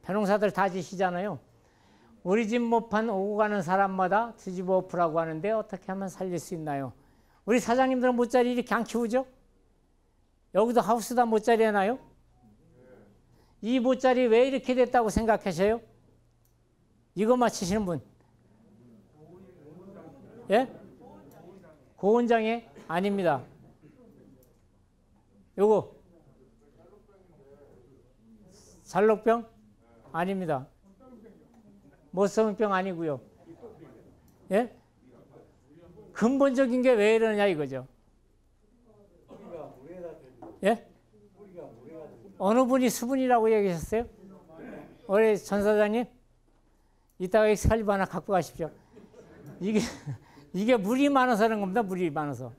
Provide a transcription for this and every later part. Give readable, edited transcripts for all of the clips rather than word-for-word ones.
벼농사들 다 지시잖아요. 우리 집 모판 오고 가는 사람마다 뒤집어 엎으라고 하는데 어떻게 하면 살릴 수 있나요? 우리 사장님들은 모짜리 이렇게 안 키우죠? 여기도 하우스다 모짜리 해놔요? 이 모짜리 왜 이렇게 됐다고 생각하셔요? 이거 맞히시는 분? 예? 고온장애? 아닙니다. 요거 잘록병? 아닙니다. 못성병 아니고요. 예? 근본적인 게 왜 이러느냐 이거죠. 예? 어느 분이 수분이라고 얘기하셨어요? 우리 전 사장님? 이따가 엑스칼리버 하나 갖고 가십시오. 이게 물이 많아서 그런 겁니다. 물이 많아서.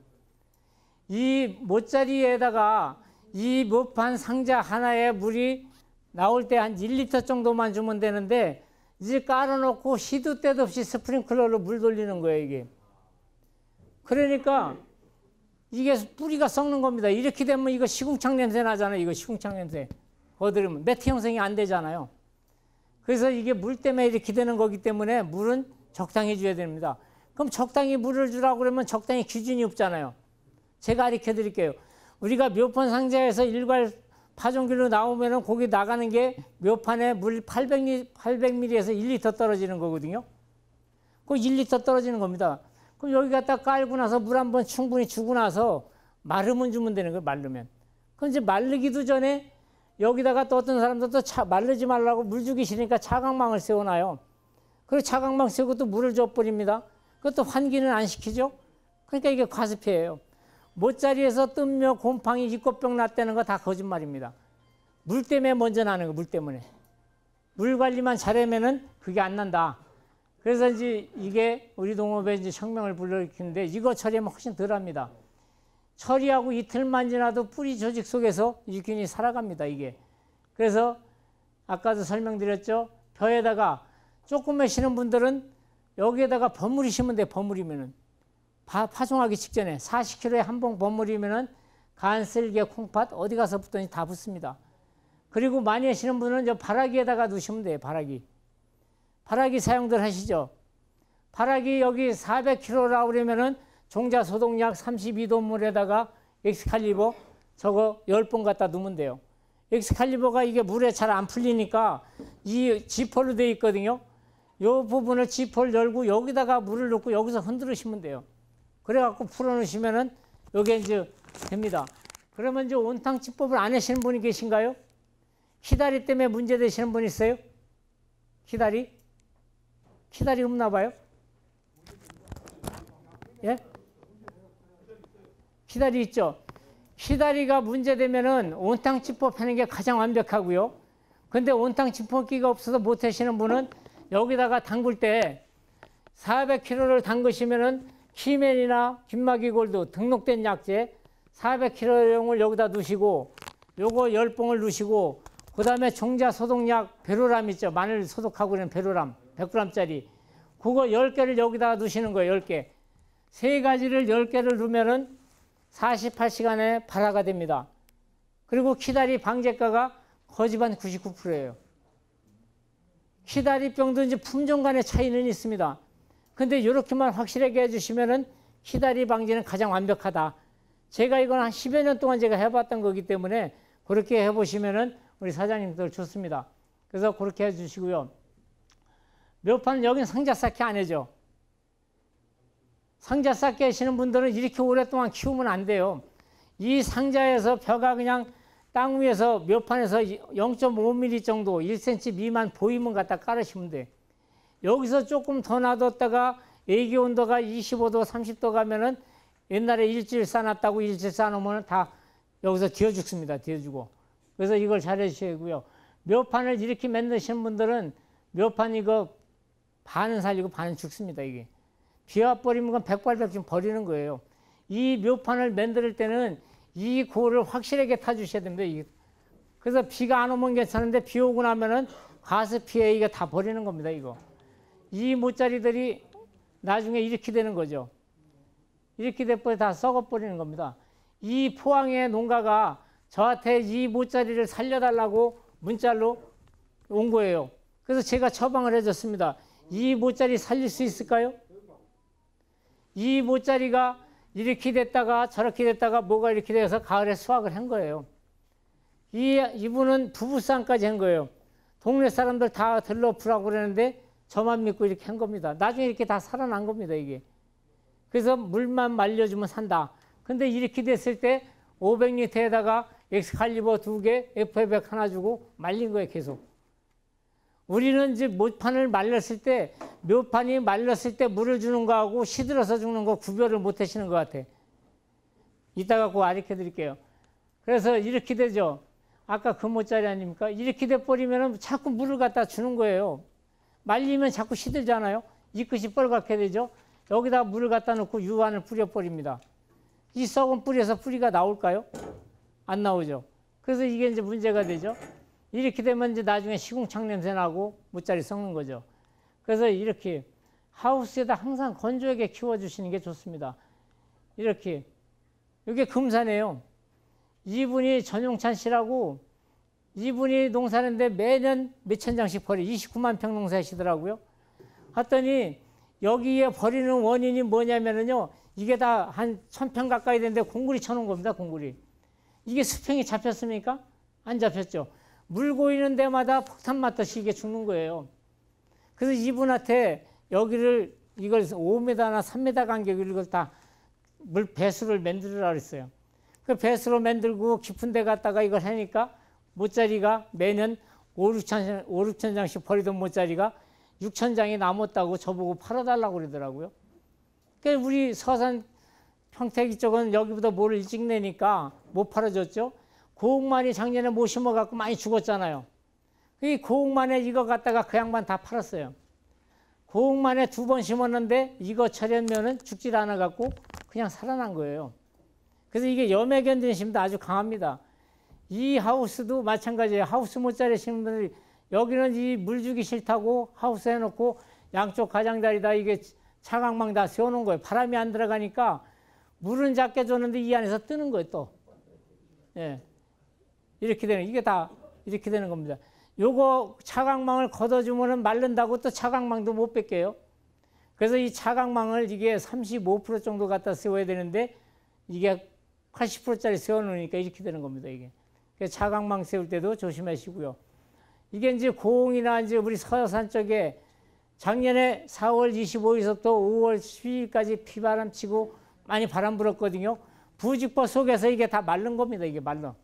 이 모짜리에다가 이 모판 상자 하나에 물이 나올 때 한 1리터 정도만 주면 되는데 이제 깔아놓고 시도 때도 없이 스프링클러로 물 돌리는 거예요, 이게. 그러니까 이게 뿌리가 썩는 겁니다. 이렇게 되면 이거 시궁창 냄새 나잖아요. 이거 시궁창 냄새. 거들으면 매트 형성이 안 되잖아요. 그래서 이게 물 때문에 이렇게 되는 거기 때문에 물은 적당히 줘야 됩니다. 그럼 적당히 물을 주라고 그러면 적당히 기준이 없잖아요. 제가 가르쳐 드릴게요. 우리가 묘판 상자에서 일괄 파종기로 나오면은 거기 나가는 게 묘판에 물 800ml에서 1리터 떨어지는 거거든요. 그 1리터 떨어지는 겁니다. 그럼 여기 갖다 깔고 나서 물 한번 충분히 주고 나서 마르면 주면 되는 거예요. 마르면. 그럼 이제 마르기도 전에 여기다가 또 어떤 사람들도 마르지 말라고 물 주기 싫으니까 차광망을 세워놔요. 그리고 차광망 세우고 또 물을 줘버립니다. 그것도 환기는 안 시키죠. 그러니까 이게 과습이에요. 모짜리에서 뜸며 곰팡이 이꽃병 났다는 거 다 거짓말입니다. 물 때문에 먼저 나는 거, 물 때문에. 물 관리만 잘하면은 그게 안 난다. 그래서 이제 이게 우리 농업에 이제 혁명을 불러일으키는데 이거 처리하면 훨씬 덜 합니다. 처리하고 이틀만 지나도 뿌리 조직 속에서 유균이 살아갑니다, 이게. 그래서 아까도 설명드렸죠. 벼에다가 조금 매시는 분들은 여기에다가 버무리시면 돼요, 버무리면은. 파종하기 직전에 40kg에 한 봉 버무리면은 간, 쓸개, 콩팥 어디 가서 붙더니 다 붙습니다. 그리고 많이 하시는 분은 저 바라기에다가 넣으시면 돼요, 바라기. 바라기 사용들 하시죠. 바라기 여기 400kg라고 그러면은 종자 소독약 32도 물에다가 엑스칼리버 저거 10번 갖다 넣으면 돼요. 엑스칼리버가 이게 물에 잘 안 풀리니까 이 지퍼로 되어 있거든요. 이 부분을 지퍼를 열고 여기다가 물을 넣고 여기서 흔들으시면 돼요. 그래갖고 풀어놓으시면은 요게 이제 됩니다. 그러면 이제 온탕치법을 안 하시는 분이 계신가요? 키다리 때문에 문제되시는 분 있어요? 키다리? 키다리 없나 봐요? 예? 키다리 있죠? 키다리가 문제되면은 온탕치법 하는 게 가장 완벽하고요. 근데 온탕치법기가 없어서 못 하시는 분은 여기다가 담글 때 400kg를 담그시면은 키멘이나 김마기골드 등록된 약재 400kg용을 여기다 넣으시고 요거 10봉을 넣으시고 그 다음에 종자 소독약 베로람 있죠. 마늘 소독하고 있는 베로람 100g짜리 그거 10개를 여기다가 넣으시는 거예요. 10개. 세 가지를 10개를 넣으면은 48시간에 발화가 됩니다. 그리고 키다리 방제가가 거지반 99%예요. 키다리병도 이제 품종 간의 차이는 있습니다. 근데 이렇게만 확실하게 해주시면은 키다리 방지는 가장 완벽하다. 제가 이건 한 10여 년 동안 제가 해봤던 거기 때문에 그렇게 해보시면은 우리 사장님들 좋습니다. 그래서 그렇게 해주시고요. 묘판은 여긴 상자 쌓기 안 해죠. 상자 쌓기 하시는 분들은 이렇게 오랫동안 키우면 안 돼요. 이 상자에서 벼가 그냥 땅 위에서 묘판에서 0.5mm 정도 1cm 미만 보이면 갖다 깔으시면 돼요. 여기서 조금 더 놔뒀다가 애기 온도가 25도, 30도 가면은 옛날에 일주일 싸놨다고 일주일 싸놓으면 다 여기서 뒤어 죽습니다. 뒤어 죽고. 그래서 이걸 잘 해주셔야 하고요. 묘판을 이렇게 만드시는 분들은 묘판 이거 반은 살리고 반은 죽습니다. 이게. 비와 버리면 그건 백발백중 버리는 거예요. 이 묘판을 만들 때는 이 고를 확실하게 타주셔야 됩니다. 그래서 비가 안 오면 괜찮은데 비 오고 나면은 가스 피해 이거 다 버리는 겁니다. 이거. 이 모짜리들이 나중에 이렇게 되는 거죠. 이렇게 돼버려 다 썩어버리는 겁니다. 이 포항의 농가가 저한테 이 모짜리를 살려달라고 문자로 온 거예요. 그래서 제가 처방을 해줬습니다. 이 모짜리 살릴 수 있을까요? 이 모짜리가 이렇게 됐다가 저렇게 됐다가 뭐가 이렇게 돼서 가을에 수확을 한 거예요. 이분은 부부싸움까지 한 거예요. 동네 사람들 다 들러프라고 그러는데 저만 믿고 이렇게 한 겁니다. 나중에 이렇게 다 살아난 겁니다, 이게. 그래서 물만 말려주면 산다. 근데 이렇게 됐을 때 500리터에다가 엑스칼리버 2개, F100 하나 주고 말린 거예요, 계속. 우리는 이제 묘판을 말렸을 때, 묘판이 말렸을 때 물을 주는 거하고 시들어서 주는 거 구별을 못 하시는 것 같아. 이따가 그거 가르쳐 드릴게요. 그래서 이렇게 되죠. 아까 그 모짜리 아닙니까? 이렇게 돼버리면 자꾸 물을 갖다 주는 거예요. 말리면 자꾸 시들잖아요. 이 끝이 뻘겋게 되죠. 여기다 물을 갖다 놓고 유한을 뿌려버립니다. 이 썩은 뿌리에서 뿌리가 나올까요? 안 나오죠. 그래서 이게 이제 문제가 되죠. 이렇게 되면 이제 나중에 시궁창 냄새 나고 모짜리 썩는 거죠. 그래서 이렇게 하우스에다 항상 건조하게 키워주시는 게 좋습니다. 이렇게. 이게 금산이에요. 이분이 전용찬 씨라고 이분이 농사하는데 매년 몇천 장씩 버려. 29만 평 농사하시더라고요. 하더니 여기에 버리는 원인이 뭐냐면은요. 이게 다 한 1000평 가까이 되는데 공구리 쳐놓은 겁니다. 공구리. 이게 수평이 잡혔습니까? 안 잡혔죠. 물 고이는 데마다 폭탄 맞듯이 이게 죽는 거예요. 그래서 이분한테 여기를 이걸 5m나 3m 간격을 이걸 다 물 배수를 만들으라 그랬어요. 그 배수로 만들고 깊은 데 갔다가 이걸 하니까 모짜리가 매년 5,6천 장씩 버리던 모짜리가 6,000장이 남았다고 저보고 팔아달라고 그러더라고요. 그러니까 우리 서산 평택 이쪽은 여기보다 모를 일찍 내니까 못 팔아줬죠. 고흥만이 작년에 못 심어갖고 많이 죽었잖아요. 이 고흥만에 이거 갖다가 그 양반 다 팔았어요. 고흥만에 2번 심었는데 이거 철현면은 죽질 않아갖고 그냥 살아난 거예요. 그래서 이게 염에 견디는 힘도 아주 강합니다. 이 하우스도 마찬가지예요. 하우스 모짜리 심는 분들이 여기는 이 물 주기 싫다고 하우스 해놓고 양쪽 가장자리다 이게 차광망 다 세워놓은 거예요. 바람이 안 들어가니까 물은 작게 줬는데 이 안에서 뜨는 거예요, 또. 예. 이렇게 되는, 이게 다 이렇게 되는 겁니다. 요거 차광망을 걷어주면은 마른다고 또 차광망도 못 뺏겨요. 그래서 이 차광망을 이게 35% 정도 갖다 세워야 되는데 이게 80%짜리 세워놓으니까 이렇게 되는 겁니다, 이게. 그래서 차광망 세울 때도 조심하시고요. 이게 이제 고흥이나 이제 우리 서산 쪽에 작년에 4월 25일부터 5월 10일까지 피바람 치고 많이 바람 불었거든요. 부직포 속에서 이게 다 마른 겁니다, 이게 말라.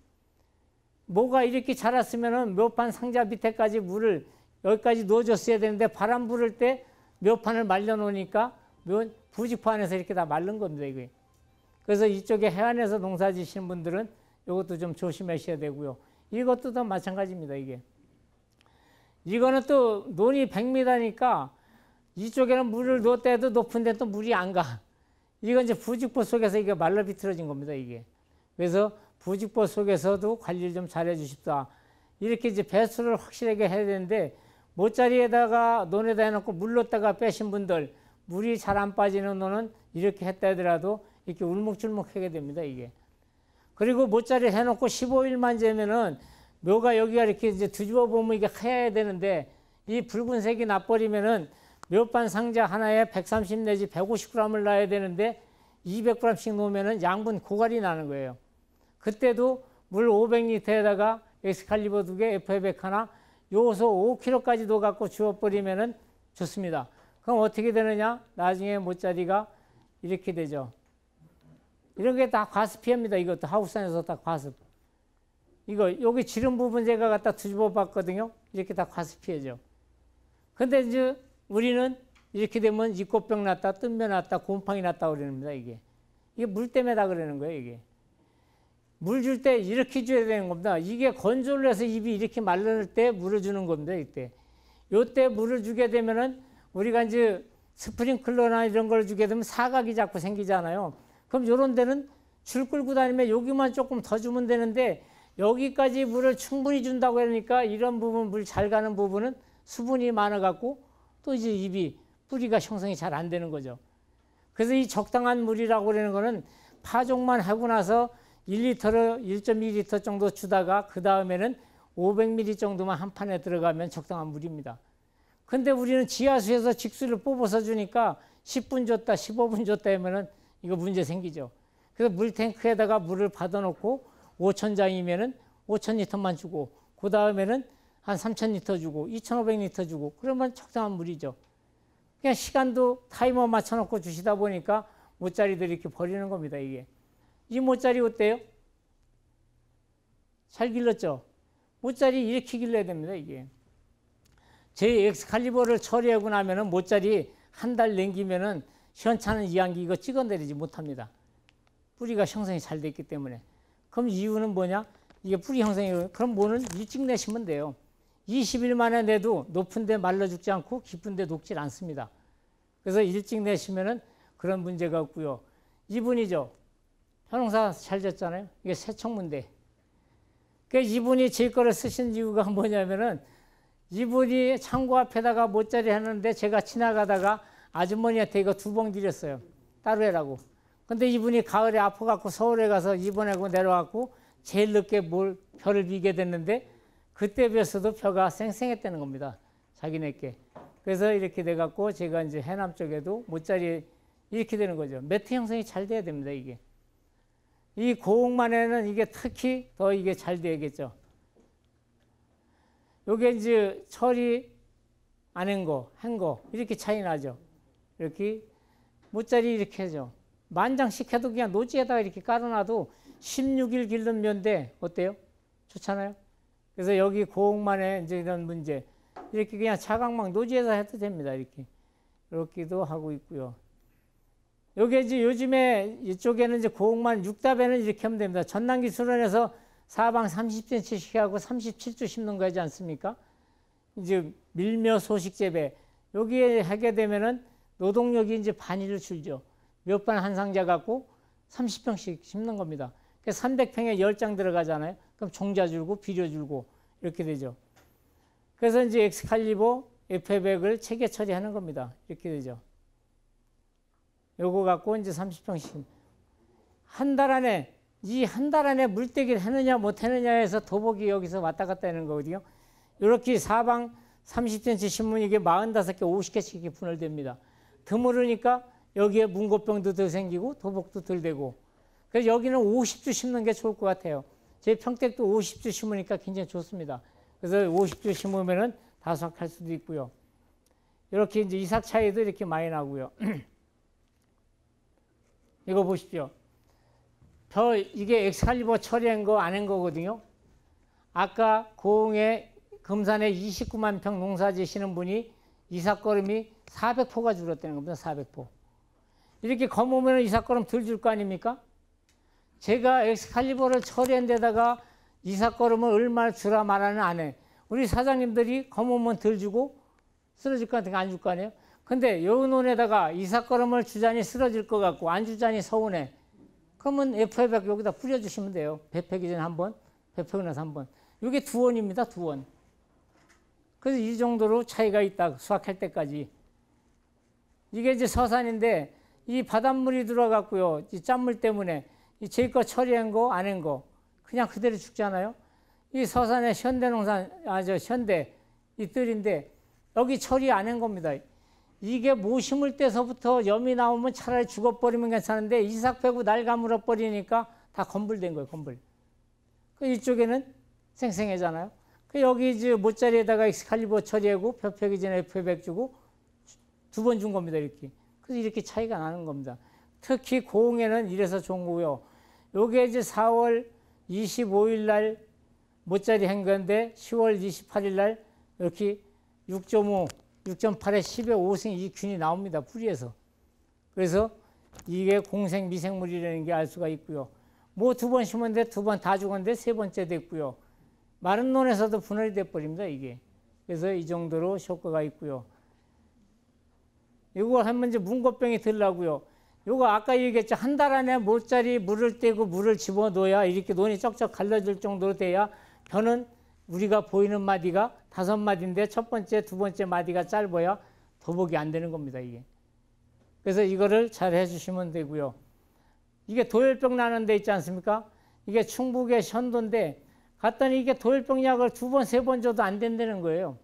뭐가 이렇게 자랐으면은 묘판 상자 밑에까지 물을 여기까지 넣어줬어야 되는데 바람 불을 때 묘판을 말려놓으니까 부직포 안에서 이렇게 다 마른 겁니다, 이게. 그래서 이쪽에 해안에서 농사 지시는 분들은 이것도 좀 조심하셔야 되고요. 이것도 다 마찬가지입니다, 이게. 이거는 또 논이 100m니까 이쪽에는 물을 넣었다 해도 높은 데 또 물이 안 가. 이건 이제 부직포 속에서 이게 말라 비틀어진 겁니다, 이게. 그래서 부직포 속에서도 관리를 좀 잘해 주십사. 이렇게 이제 배수를 확실하게 해야 되는데 모짜리에다가 논에다 해놓고 물 넣었다가 빼신 분들 물이 잘 안 빠지는 논은 이렇게 했다 하더라도 이렇게 울먹줄먹하게 됩니다, 이게. 그리고 모짜리 해놓고 15일만 재면은 묘가 여기가 이렇게 이제 뒤집어 보면 이게 하얘야 되는데 이 붉은색이 나버리면은 묘판 상자 하나에 130 내지 150g을 놔야 되는데 200g씩 놓으면은 양분 고갈이 나는 거예요. 그때도 물 500리터에다가 엑스칼리버 2개, F100 하나, 요소 5kg까지 넣어갖고 주워버리면은 좋습니다. 그럼 어떻게 되느냐? 나중에 모짜리가 이렇게 되죠. 이런 게 다 과습피해입니다. 이것도 하우스 안에서 다 과습. 이거 여기 지름 부분 제가 갖다 뒤집어 봤거든요. 이렇게 다 과습피해죠. 근데 이제 우리는 이렇게 되면 이꽃병 났다, 뜬면 났다, 곰팡이 났다 그러는겁니다, 이게. 이게 물 때문에 다 그러는 거예요, 이게. 물 줄 때 이렇게 줘야 되는 겁니다. 이게 건조를 해서 잎이 이렇게 마를 때 물을 주는 겁니다, 이때. 요때 물을 주게 되면은 우리가 이제 스프링클러나 이런 걸 주게 되면 사각이 자꾸 생기잖아요. 그럼 요런 데는 줄 끌고 다니면 여기만 조금 더 주면 되는데 여기까지 물을 충분히 준다고 하니까 이런 부분, 물 잘 가는 부분은 수분이 많아갖고 또 이제 잎이 뿌리가 형성이 잘 안 되는 거죠. 그래서 이 적당한 물이라고 그러는 거는 파종만 하고 나서 1리터를 1.2리터 정도 주다가 그 다음에는 500ml 정도만 한 판에 들어가면 적당한 물입니다. 근데 우리는 지하수에서 직수를 뽑아서 주니까 10분 줬다 15분 줬다 하면은 이거 문제 생기죠. 그래서 물탱크에다가 물을 받아놓고 5,000장이면은 5,000리터만 주고 그 다음에는 한 3,000리터 주고 2,500리터 주고 그러면 적당한 물이죠. 그냥 시간도 타이머 맞춰놓고 주시다 보니까 모짜리들이 이렇게 버리는 겁니다. 이게 이 모짜리 어때요? 잘 길렀죠? 모짜리 이렇게 길러야 됩니다. 이게 제 엑스칼리버를 처리하고 나면은 모짜리 한 달 남기면은 시원찮은 이항기 이거 찍어내리지 못합니다. 뿌리가 형성이 잘 됐기 때문에. 그럼 이유는 뭐냐? 이게 뿌리 형성이 그럼 뭐는 일찍 내시면 돼요. 20일 만에 내도 높은데 말라 죽지 않고 깊은데 녹질 않습니다. 그래서 일찍 내시면은 그런 문제가 없고요. 이분이죠. 형용사 잘 졌잖아요. 이게 세척문대. 그러니까 이분이 제 거를 쓰신 이유가 뭐냐면은 이분이 창고 앞에다가 모짜리 하는데 제가 지나가다가 아주머니한테 이거 2봉 드렸어요. 따로 해라고. 근데 이분이 가을에 아파갖고 서울에 가서 입원하고 내려왔고 제일 늦게 벼를 비게 됐는데 그때 비었어도 벼가 쌩쌩했다는 겁니다. 자기네께. 그래서 이렇게 돼갖고 제가 이제 해남 쪽에도 모짜리 이렇게 되는 거죠. 매트 형성이 잘 돼야 됩니다. 이게. 이 고옥만에는 이게 특히 더 이게 잘 돼야겠죠. 요게 이제 처리 안 한 거, 한 거, 이렇게 차이 나죠. 이렇게 모짜리 이렇게 하죠. 만장시켜도 그냥 노지에다가 이렇게 깔아놔도 16일 길른 면대 어때요? 좋잖아요. 그래서 여기 고옥만에 이제 이런 문제 이렇게 그냥 차광막 노지에서 해도 됩니다. 이렇게도 하고 있고요. 요게 이제 요즘에 이쪽에는 이제 고옥만 6답에는 이렇게 하면 됩니다. 전남기 수련해서 사방 30cm씩 하고 37주 심는 거 하지 않습니까? 이제 밀며 소식 재배 여기에 하게 되면은 노동력이 이제 반이를 줄죠. 몇 반 한 상자 갖고 30평씩 심는 겁니다. 300평에 10장 들어가잖아요. 그럼 종자 줄고 비료 줄고 이렇게 되죠. 그래서 이제 엑스칼리버 F100을 체계 처리하는 겁니다. 이렇게 되죠. 요거 갖고 이제 30평씩 한 달 안에 이 한 달 안에 물떼기를 했느냐 못했느냐 해서 도복이 여기서 왔다 갔다 하는 거거든요. 이렇게 사방 30cm 심으면 이게 45개, 50개씩 이렇게 분할됩니다. 드물으니까 여기에 문고병도 더 생기고 도복도 덜 되고. 그래서 여기는 50주 심는 게 좋을 것 같아요. 제 평택도 50주 심으니까 굉장히 좋습니다. 그래서 50주 심으면은 다수확할 수도 있고요. 이렇게 이제 이삭 차이도 이렇게 많이 나고요. 이거 보십시오. 이게 엑스칼리버 처리한 거 안 한 거거든요. 아까 고흥에 금산에 29만 평 농사 지시는 분이 이삭거름이 400포가 줄었다는 겁니다. 400포. 이렇게 검으면 이삭거름 덜 줄 거 아닙니까? 제가 엑스칼리버를 처리한 데다가 이삭거름을 얼마나 주라 말하는 안 해. 우리 사장님들이 검으면 덜 주고 쓰러질 것 같으니까 안 줄 거 아니에요? 근데 요 논에다가 이삭거름을 주자니 쓰러질 것 같고 안 주자니 서운해. 그러면 F100 여기다 뿌려주시면 돼요. 배패기 전에 한 번, 배패기 나서 한 번. 이게 2원입니다. 2원. 그래서 이 정도로 차이가 있다. 수확할 때까지. 이게 이제 서산인데 이 바닷물이 들어갔고요. 이 짠물 때문에 이 제 거 처리한 거 안 한 거 그냥 그대로 죽잖아요. 이 서산의 현대농산 현대 이 뜰인데 여기 처리 안 한 겁니다. 이게 모 심을 때서부터 염이 나오면 차라리 죽어버리면 괜찮은데 이삭 빼고 날가 물어버리니까 다 건불된 거예요. 건불. 그 이쪽에는 생생해잖아요. 그 여기 이제 모짜리에다가 엑스칼리버 처리하고 벼펴기 전에 F100 주고 2번 준 겁니다. 이렇게. 그래서 이렇게 차이가 나는 겁니다. 특히 고흥에는 이래서 좋은 거고요. 요게 이제 4월 25일 날 모짜리 한 건데 10월 28일 날 이렇게 6.5, 6.8에 10에 5승 이 균이 나옵니다. 뿌리에서. 그래서 이게 공생 미생물이라는 게 알 수가 있고요. 뭐 2번 심었는데 2번 다 죽었는데 3번째 됐고요. 마른 논에서도 분할이 돼버립니다. 이게. 그래서 이 정도로 효과가 있고요. 이거 하면 이제 문고병이 들라고요. 요거 아까 얘기했죠. 한 달 안에 모짜리 물을 떼고 물을 집어넣어야 이렇게 논이 쩍쩍 갈라질 정도로 돼야 벼는 우리가 보이는 마디가 5마디인데 첫 번째, 두 번째 마디가 짧아야 도복이 안 되는 겁니다. 이게. 그래서 이거를 잘 해주시면 되고요. 이게 도열병 나는 데 있지 않습니까? 이게 충북의 현도인데 갔더니 이게 도열병 약을 2번, 3번 줘도 안 된다는 거예요.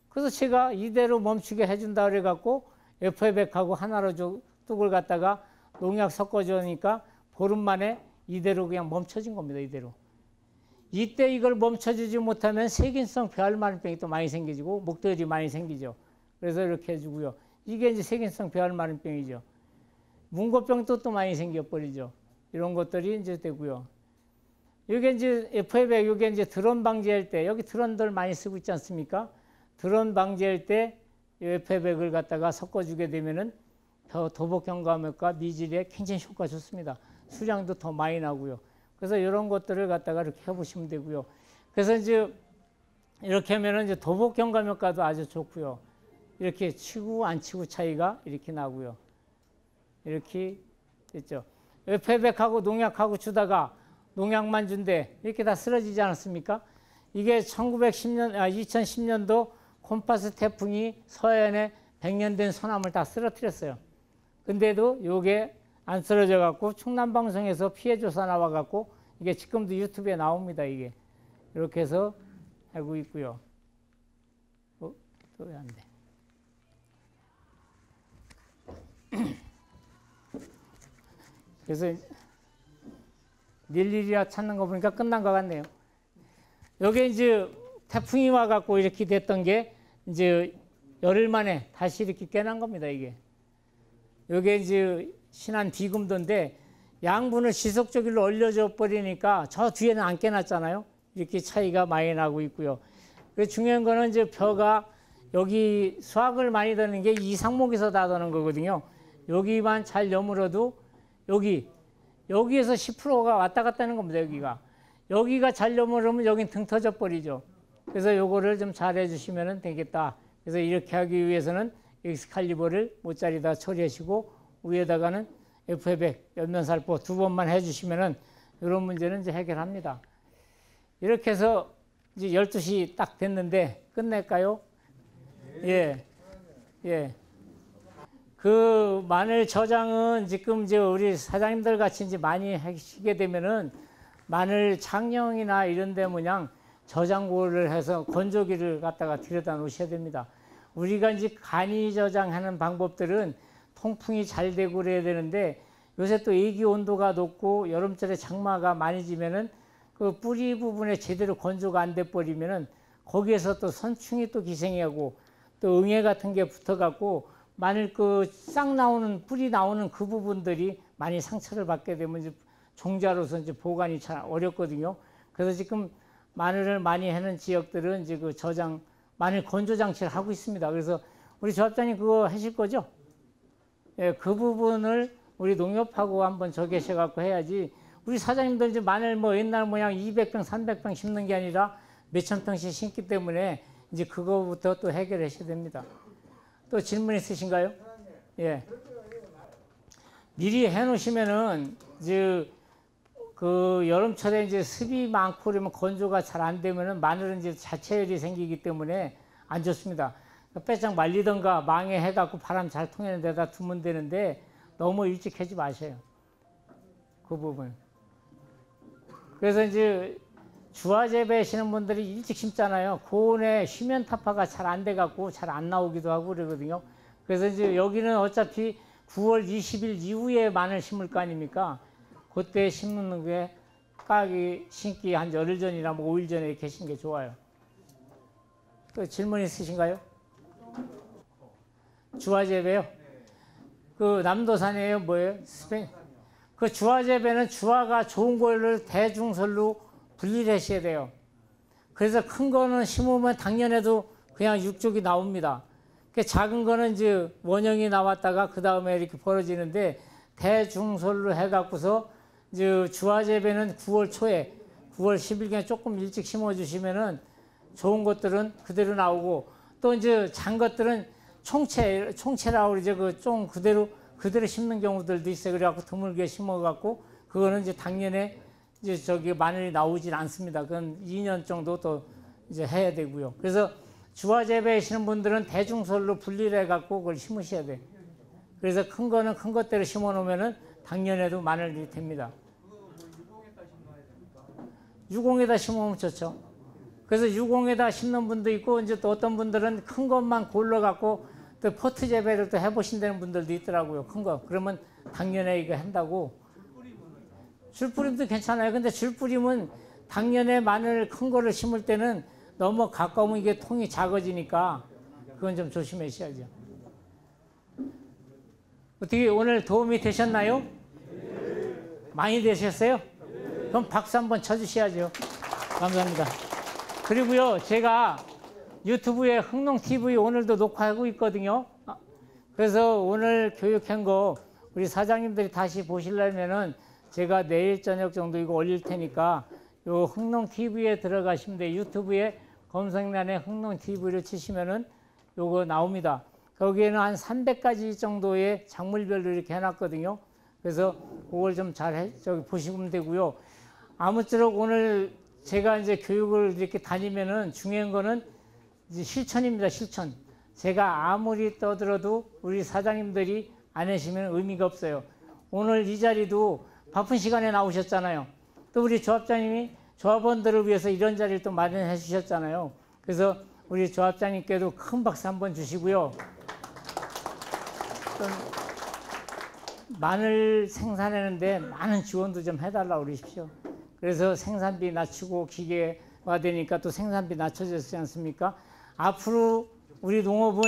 그래서 제가 이대로 멈추게 해준다 그래갖고 FA백하고 하나로 뚝을 갖다가 농약 섞어주니까 보름 만에 이대로 그냥 멈춰진 겁니다. 이대로. 이때 이걸 멈춰주지 못하면 세균성 배알마름병이 또 많이 생기고 목도열이 많이 생기죠. 그래서 이렇게 해주고요. 이게 이제 세균성 배알마름병이죠. 문고병도 또 많이 생겨버리죠. 이런 것들이 이제 되고요. 이게 이제 FA백, 이게 이제 드론 방지할 때, 여기 드론들 많이 쓰고 있지 않습니까? 드론 방지할 때 FA백을 갖다가 섞어주게 되면은 도복경감효과 미질에 굉장히 효과가 좋습니다. 수량도 더 많이 나고요. 그래서 이런 것들을 갖다가 이렇게 해보시면 되고요. 그래서 이제 이렇게 하면은 이제 도복경감효과도 아주 좋고요. 이렇게 치고 안 치고 차이가 이렇게 나고요. 이렇게 됐죠. FA백하고 농약하고 주다가 농약만 준대 이렇게 다 쓰러지지 않았습니까? 이게 2010년도 콤파스 태풍이 서해안에 100년 된 소나무를 다 쓰러뜨렸어요. 근데도 요게 안 쓰러져 갖고 충남방송에서 피해조사 나와 갖고 이게 지금도 유튜브에 나옵니다. 이게 이렇게 해서 하고 있고요. 또 왜 안 돼? 그래서 일일이라 찾는 거 보니까 끝난 것 같네요. 여기 이제 태풍이 와갖고 이렇게 됐던 게 이제 열흘 만에 다시 이렇게 깨난 겁니다. 이게. 여기 이제 신안 비금도인데 양분을 지속적으로 얼려져 버리니까 저 뒤에는 안 깨났잖아요. 이렇게 차이가 많이 나고 있고요. 그 중요한 거는 이제 벼가 여기 수확을 많이 드는 게 이 상목에서 다 드는 거거든요. 여기만 잘 여물어도 여기에서 10%가 왔다 갔다 하는 겁니다. 여기가 잘 여물으면 여긴 등 터져 버리죠. 그래서 요거를 좀 잘 해주시면 되겠다. 그래서 이렇게 하기 위해서는 엑스칼리버를 모짜리다 처리하시고 위에다가는 FA백 연면살포 2번만 해주시면은 이런 문제는 이제 해결합니다. 이렇게 해서 이제 12시 딱 됐는데 끝낼까요? 예. 예. 그 마늘 저장은 지금 이제 우리 사장님들 같이 이제 많이 하시게 되면은 마늘 장령이나 이런 데 모양 저장고를 해서 건조기를 갖다가 들여다 놓으셔야 됩니다. 우리가 이제 간이 저장하는 방법들은 통풍이 잘 되고 그래야 되는데 요새 또 애기 온도가 높고 여름철에 장마가 많이 지면은 그 뿌리 부분에 제대로 건조가 안 돼 버리면은 거기에서 또 선충이 또 기생하고 또 응애 같은 게 붙어 갖고 마늘 그 싹 나오는 뿌리 나오는 그 부분들이 많이 상처를 받게 되면 이제 종자로서 이제 보관이 잘 어렵거든요. 그래서 지금 마늘을 많이 하는 지역들은 이제 그 저장 마늘 건조 장치를 하고 있습니다. 그래서 우리 조합장님 그거 하실 거죠? 예, 그 부분을 우리 농협하고 한번 저계셔 갖고 해야지. 우리 사장님들 이제 마늘 뭐 옛날 모양 200평, 300평 심는 게 아니라 몇천 평씩 심기 때문에 이제 그거부터 또 해결하셔야 됩니다. 또 질문 있으신가요? 예. 미리 해 놓으시면은 이제 그 여름철에 이제 습이 많고 그러면 건조가 잘 안 되면은 마늘은 이제 자체열이 생기기 때문에 안 좋습니다. 빼짝 말리던가 망해해갖고 바람 잘 통하는 데다 두면 되는데 너무 일찍 하지 마셔요. 그 부분. 그래서 이제 주화 재배하시는 분들이 일찍 심잖아요. 고온에 쉬면 타파가 잘 안 돼갖고 잘 안 나오기도 하고 그러거든요. 그래서 이제 여기는 어차피 9월 20일 이후에 마늘 심을 거 아닙니까? 그때 심는 게 까기 심기 한 열흘 전이나 뭐 5일 전에 이렇게 심는 게 좋아요. 또 질문 있으신가요? 주화 재배요? 그 남도산이에요? 뭐예요? 스페인? 그 주화 재배는 주화가 좋은 거를 대중설로 분리를 하셔야 돼요. 그래서 큰 거는 심으면 작년에도 그냥 육족이 나옵니다. 그 작은 거는 이제 원형이 나왔다가 그 다음에 이렇게 벌어지는데 대중설로 해갖고서 이제 주화 재배는 9월 초에 9월 10일경에 조금 일찍 심어주시면은 좋은 것들은 그대로 나오고 또 이제 장 것들은 총체라고 그러죠. 그 좀 그대로 심는 경우들도 있어요. 그래갖고 드물게 심어갖고 그거는 이제 작년에 이제 저기 마늘이 나오질 않습니다. 그건 2년 정도 더 이제 해야 되고요. 그래서 주화 재배하시는 분들은 대중설로 분리를 해갖고 그걸 심으셔야 돼. 그래서 큰 거는 큰 것대로 심어 놓으면은 작년에도 마늘이 됩니다. 유공에다 심으면 좋죠. 그래서 유공에다 심는 분도 있고 이제 또 어떤 분들은 큰 것만 골라 갖고 또 포트 재배를 또 해보신다는 분들도 있더라고요. 큰 거. 그러면 당년에 이거 한다고. 줄뿌림도 괜찮아요. 근데 줄뿌림은 당년에 마늘 큰 거를 심을 때는 너무 가까우면 이게 통이 작아지니까 그건 좀 조심하셔야죠. 어떻게 오늘 도움이 되셨나요? 많이 되셨어요? 그럼 박수 한번 쳐주셔야죠. 감사합니다. 그리고요, 제가 유튜브에 흥농TV 오늘도 녹화하고 있거든요. 그래서 오늘 교육한 거 우리 사장님들이 다시 보시려면은 제가 내일 저녁 정도 이거 올릴 테니까 요 흥농TV에 들어가시면 돼요. 유튜브에 검색란에 흥농TV를 치시면은 요거 나옵니다. 거기에는 한 300가지 정도의 작물별로 이렇게 해놨거든요. 그래서 그걸 좀 잘 보시면 되고요. 아무쪼록 오늘 제가 이제 교육을 이렇게 다니면은 중요한 거는 이제 실천입니다. 실천. 제가 아무리 떠들어도 우리 사장님들이 안 하시면 의미가 없어요. 오늘 이 자리도 바쁜 시간에 나오셨잖아요. 또 우리 조합장님이 조합원들을 위해서 이런 자리를 또 마련해 주셨잖아요. 그래서 우리 조합장님께도 큰 박수 한번 주시고요. 마늘 생산하는데 많은 지원도 좀 해달라고 그러십시오. 그래서 생산비 낮추고 기계화 되니까 또 생산비 낮춰졌지 않습니까? 앞으로 우리 농업은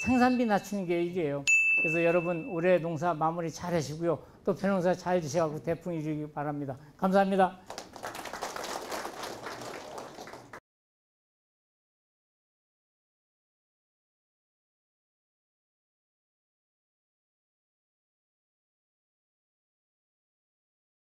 생산비 낮추는 게 일이에요. 그래서 여러분 올해 농사 마무리 잘 하시고요. 또 벼농사 잘 지셔가지고 대풍 이루기 바랍니다. 감사합니다.